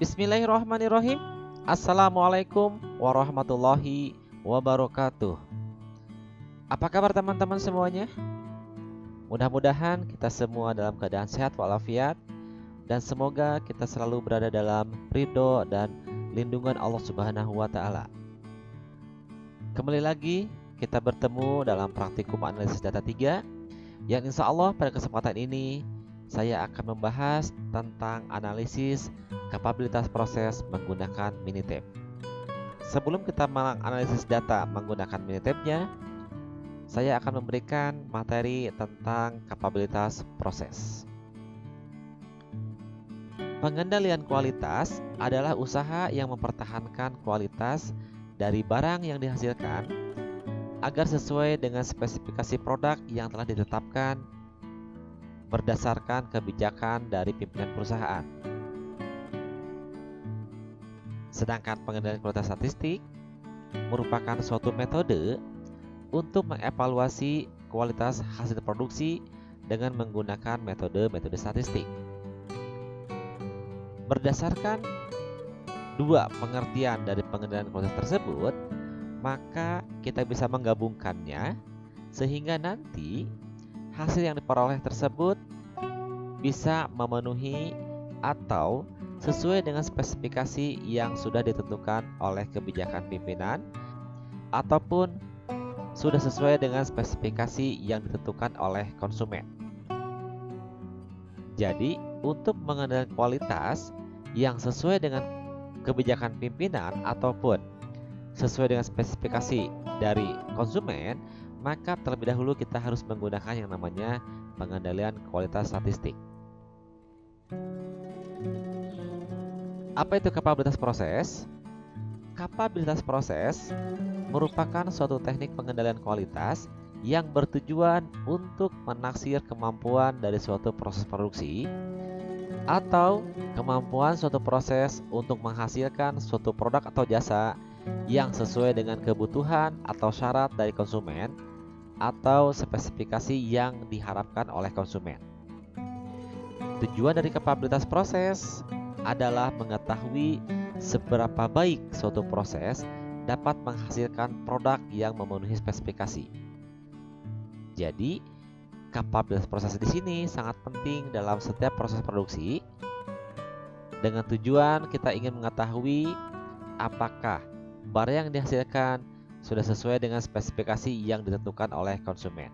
Bismillahirrahmanirrahim. Assalamualaikum warahmatullahi wabarakatuh. Apa kabar teman-teman semuanya? Mudah-mudahan kita semua dalam keadaan sehat walafiat, dan semoga kita selalu berada dalam ridho dan lindungan Allah Subhanahu wa Ta'ala. Kembali lagi kita bertemu dalam praktikum analisis data 3, yang insya Allah pada kesempatan ini saya akan membahas tentang analisis kapabilitas proses menggunakan Minitab. Sebelum kita menganalisis data menggunakan Minitabnya, saya akan memberikan materi tentang kapabilitas proses. Pengendalian kualitas adalah usaha yang mempertahankan kualitas dari barang yang dihasilkan agar sesuai dengan spesifikasi produk yang telah ditetapkan berdasarkan kebijakan dari pimpinan perusahaan. Sedangkan pengendalian kualitas statistik merupakan suatu metode untuk mengevaluasi kualitas hasil produksi dengan menggunakan metode statistik. Berdasarkan dua pengertian dari pengendalian kualitas tersebut, maka kita bisa menggabungkannya sehingga nanti hasil yang diperoleh tersebut bisa memenuhi atau sesuai dengan spesifikasi yang sudah ditentukan oleh kebijakan pimpinan ataupun sudah sesuai dengan spesifikasi yang ditentukan oleh konsumen. Jadi, untuk mengendalikan kualitas yang sesuai dengan kebijakan pimpinan ataupun sesuai dengan spesifikasi dari konsumen, maka terlebih dahulu kita harus menggunakan yang namanya pengendalian kualitas statistik. Apa itu kapabilitas proses? Kapabilitas proses merupakan suatu teknik pengendalian kualitas yang bertujuan untuk menaksir kemampuan dari suatu proses produksi atau kemampuan suatu proses untuk menghasilkan suatu produk atau jasa yang sesuai dengan kebutuhan atau syarat dari konsumen atau spesifikasi yang diharapkan oleh konsumen. Tujuan dari kapabilitas proses adalah mengetahui seberapa baik suatu proses dapat menghasilkan produk yang memenuhi spesifikasi. Jadi, kapabilitas proses di sini sangat penting dalam setiap proses produksi dengan tujuan kita ingin mengetahui apakah barang yang dihasilkan sudah sesuai dengan spesifikasi yang ditentukan oleh konsumen.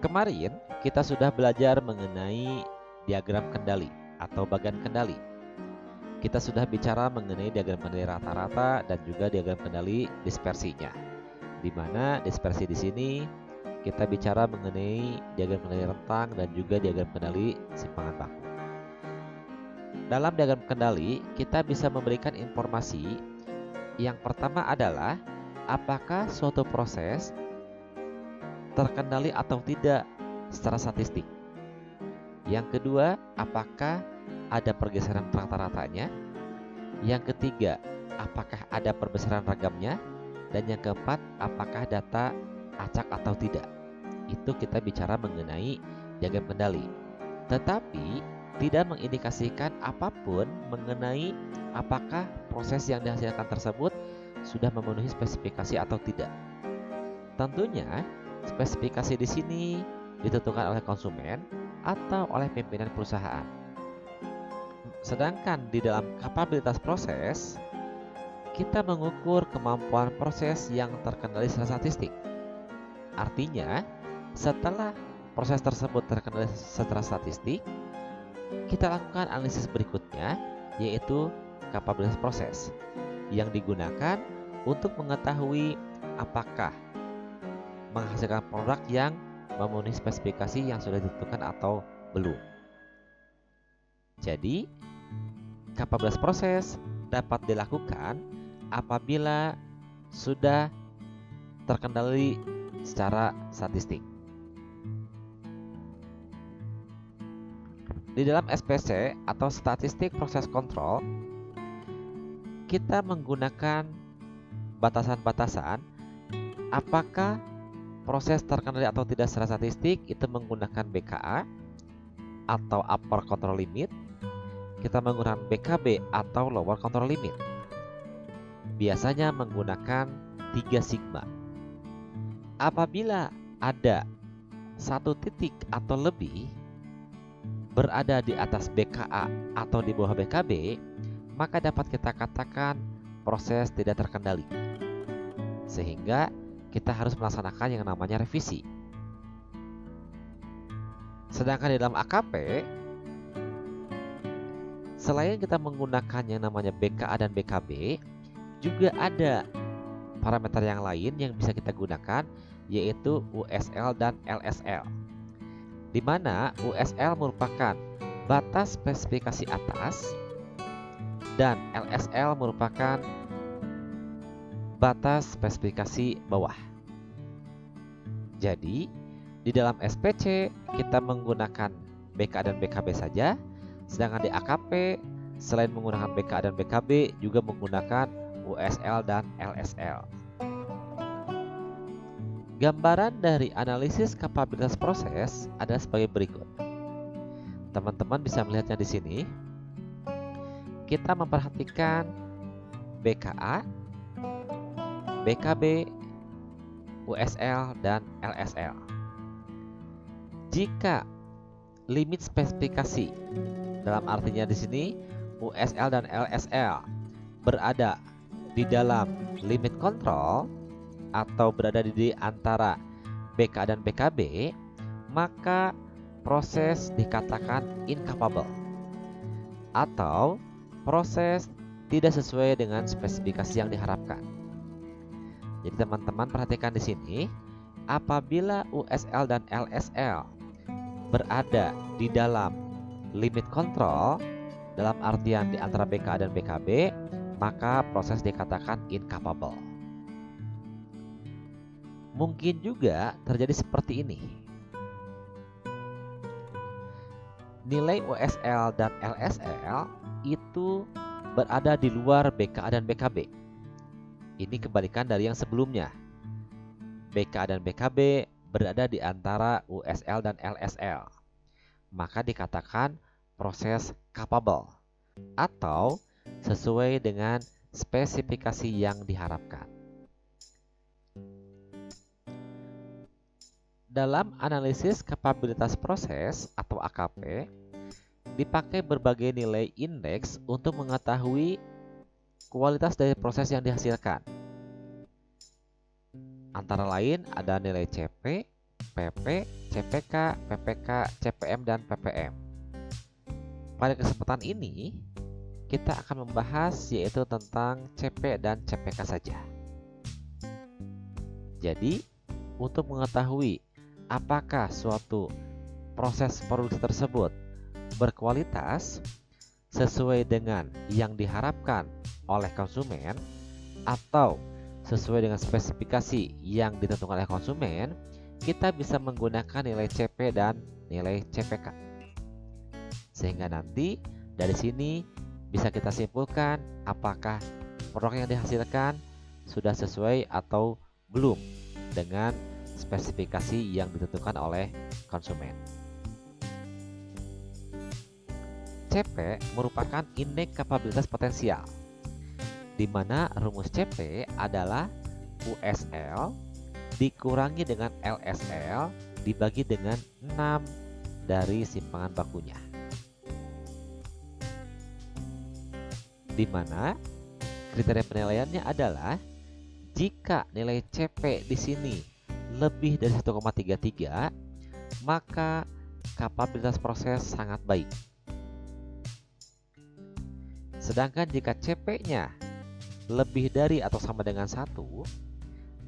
Kemarin kita sudah belajar mengenai diagram kendali atau bagan kendali. Kita sudah bicara mengenai diagram kendali rata-rata dan juga diagram kendali dispersinya. Di mana dispersi di sini kita bicara mengenai diagram kendali rentang dan juga diagram kendali simpangan baku. Dalam diagram kendali, kita bisa memberikan informasi. Yang pertama adalah apakah suatu proses terkendali atau tidak secara statistik. Yang kedua, apakah ada pergeseran rata-ratanya. Yang ketiga, apakah ada perbesaran ragamnya. Dan yang keempat, apakah data acak atau tidak. Itu kita bicara mengenai diagram kendali. Tetapi tidak mengindikasikan apapun mengenai apakah proses yang dihasilkan tersebut sudah memenuhi spesifikasi atau tidak. Tentunya spesifikasi di sini ditentukan oleh konsumen atau oleh pimpinan perusahaan. Sedangkan di dalam kapabilitas proses, kita mengukur kemampuan proses yang terkendali secara statistik. Artinya, setelah proses tersebut terkendali secara statistik, kita lakukan analisis berikutnya, yaitu kapabilitas proses yang digunakan untuk mengetahui apakah menghasilkan produk yang memenuhi spesifikasi yang sudah ditentukan atau belum. Jadi, kapabilitas proses dapat dilakukan apabila sudah terkendali secara statistik. Di dalam SPC atau Statistik Proses Control, kita menggunakan batasan-batasan apakah proses terkendali atau tidak secara statistik itu menggunakan BKA atau upper control limit. Kita menggunakan BKB atau lower control limit. Biasanya menggunakan 3 sigma. Apabila ada satu titik atau lebih berada di atas BKA atau di bawah BKB, maka dapat kita katakan proses tidak terkendali. Sehingga kita harus melaksanakan yang namanya revisi. Sedangkan di dalam AKP, selain kita menggunakan yang namanya BKA dan BKB, juga ada parameter yang lain yang bisa kita gunakan, yaitu USL dan LSL. Di mana USL merupakan batas spesifikasi atas dan LSL merupakan batas spesifikasi bawah. Jadi, di dalam SPC kita menggunakan BKA dan BKB saja, sedangkan di AKP selain menggunakan BKA dan BKB juga menggunakan USL dan LSL. Gambaran dari analisis kapabilitas proses adalah sebagai berikut. Teman-teman bisa melihatnya di sini. Kita memperhatikan BKA, BKB, USL, dan LSL. Jika limit spesifikasi, dalam artinya di sini USL dan LSL berada di dalam limit kontrol atau berada di antara BKA dan BKB, maka proses dikatakan incapable atau proses tidak sesuai dengan spesifikasi yang diharapkan. Jadi teman-teman perhatikan di sini, apabila USL dan LSL berada di dalam limit kontrol, dalam artian di antara BKA dan BKB, maka proses dikatakan incapable. Mungkin juga terjadi seperti ini. Nilai USL dan LSL itu berada di luar BKA dan BKB. Ini kebalikan dari yang sebelumnya. BKA dan BKB berada di antara USL dan LSL. Maka dikatakan proses capable atau sesuai dengan spesifikasi yang diharapkan. Dalam analisis kapabilitas proses atau AKP, dipakai berbagai nilai indeks untuk mengetahui kualitas dari proses yang dihasilkan. Antara lain ada nilai CP, PP, CPK, PPK, CPM, dan PPM. Pada kesempatan ini, kita akan membahas yaitu tentang CP dan CPK saja. Jadi, untuk mengetahui apakah suatu proses produksi tersebut berkualitas sesuai dengan yang diharapkan oleh konsumen atau sesuai dengan spesifikasi yang ditentukan oleh konsumen, kita bisa menggunakan nilai CP dan nilai CPK. Sehingga nanti dari sini bisa kita simpulkan apakah produk yang dihasilkan sudah sesuai atau belum dengan spesifikasi yang ditentukan oleh konsumen. CP merupakan indeks kapabilitas potensial, di mana rumus CP adalah USL dikurangi dengan LSL dibagi dengan 6 dari simpangan bakunya. Di mana kriteria penilaiannya adalah jika nilai CP di sini lebih dari 1,33, maka kapabilitas proses sangat baik. Sedangkan jika CP-nya lebih dari atau sama dengan 1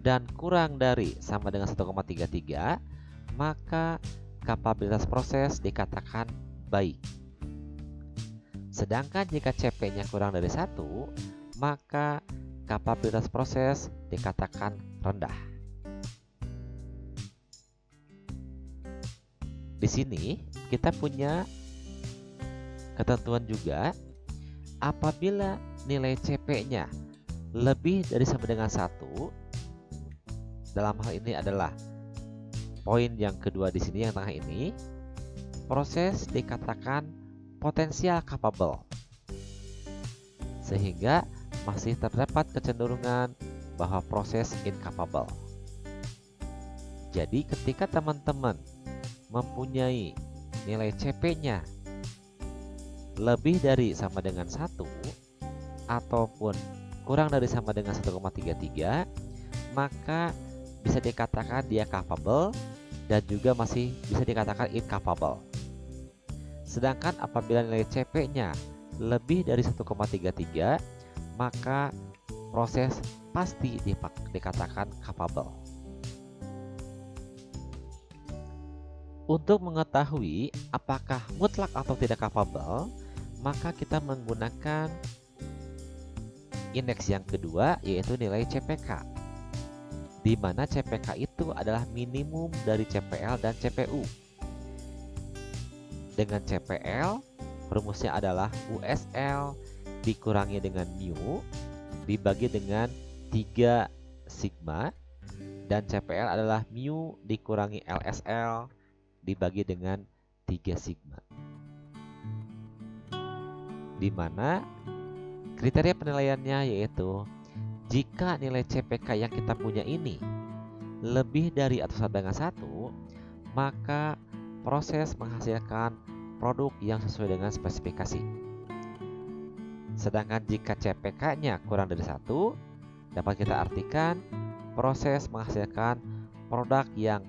dan kurang dari sama dengan 1,33, maka kapabilitas proses dikatakan baik. Sedangkan jika CP-nya kurang dari 1, maka kapabilitas proses dikatakan rendah. Di sini kita punya ketentuan juga, apabila nilai CP-nya lebih dari sama dengan 1, dalam hal ini adalah poin yang kedua di sini yang tengah ini, proses dikatakan potensial capable, sehingga masih terdapat kecenderungan bahwa proses incapable. Jadi ketika teman-teman mempunyai nilai CP-nya lebih dari sama dengan 1 ataupun kurang dari sama dengan 1,33, maka bisa dikatakan dia capable dan juga masih bisa dikatakan incapable. Sedangkan apabila nilai CP-nya lebih dari 1,33, maka proses pasti dikatakan capable. Untuk mengetahui apakah mutlak atau tidak capable, maka kita menggunakan indeks yang kedua, yaitu nilai CPK, di mana CPK itu adalah minimum dari CPL dan CPU. Dengan CPL, rumusnya adalah USL dikurangi dengan mu dibagi dengan 3 sigma, dan CPL adalah mu dikurangi LSL dibagi dengan 3 sigma. Di mana kriteria penilaiannya yaitu jika nilai CPK yang kita punya ini lebih dari atau sama dengan 1, maka proses menghasilkan produk yang sesuai dengan spesifikasi. Sedangkan jika CPK-nya kurang dari 1, dapat kita artikan proses menghasilkan produk yang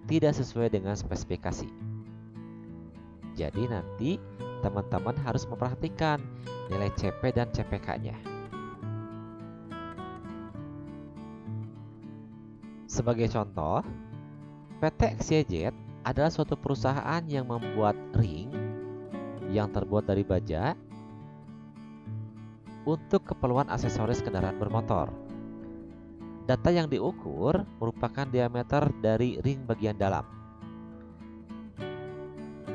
tidak sesuai dengan spesifikasi. Jadi nanti teman-teman harus memperhatikan nilai CP dan CPK-nya. Sebagai contoh, PT XYZ adalah suatu perusahaan yang membuat ring yang terbuat dari baja untuk keperluan aksesoris kendaraan bermotor. Data yang diukur merupakan diameter dari ring bagian dalam.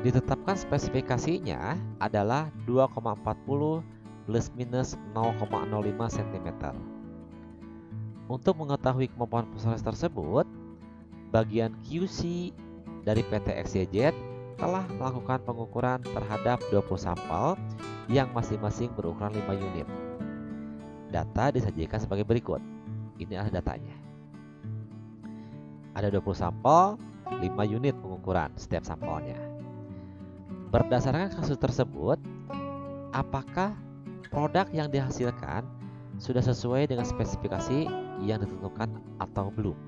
Ditetapkan spesifikasinya adalah 2,40 plus minus 0,05 cm. Untuk mengetahui kemampuan proses tersebut, bagian QC dari PT XYZ telah melakukan pengukuran terhadap 20 sampel yang masing-masing berukuran 5 unit. Data disajikan sebagai berikut. Ini adalah datanya. Ada 20 sampel, 5 unit pengukuran setiap sampelnya. Berdasarkan kasus tersebut, apakah produk yang dihasilkan sudah sesuai dengan spesifikasi yang ditentukan atau belum?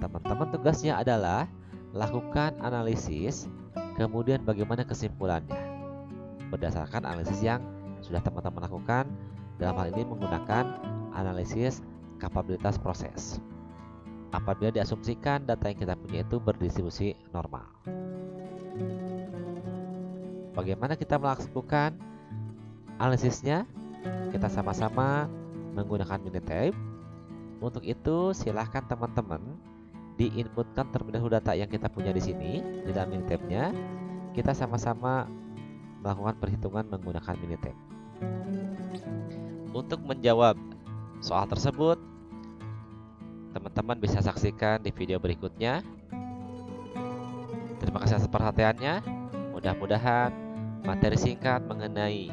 Teman-teman tugasnya adalah lakukan analisis, kemudian bagaimana kesimpulannya. Berdasarkan analisis yang sudah teman-teman lakukan, dalam hal ini menggunakan analisis kapabilitas proses. Apabila diasumsikan data yang kita punya itu berdistribusi normal. Bagaimana kita melakukan analisisnya? Kita sama-sama menggunakan Minitab. Untuk itu silahkan teman-teman diinputkan terlebih dahulu data yang kita punya di sini di dalam Minitab-nya. Kita sama-sama melakukan perhitungan menggunakan Minitab. Untuk menjawab soal tersebut, teman-teman bisa saksikan di video berikutnya. Terima kasih atas perhatiannya. Mudah-mudahan materi singkat mengenai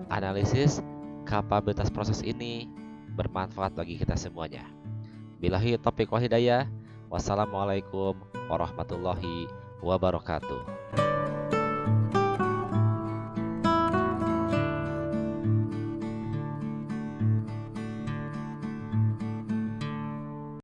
analisis kapabilitas proses ini bermanfaat bagi kita semuanya. Billahi taufiq wal hidayah. Wassalamualaikum warahmatullahi wabarakatuh.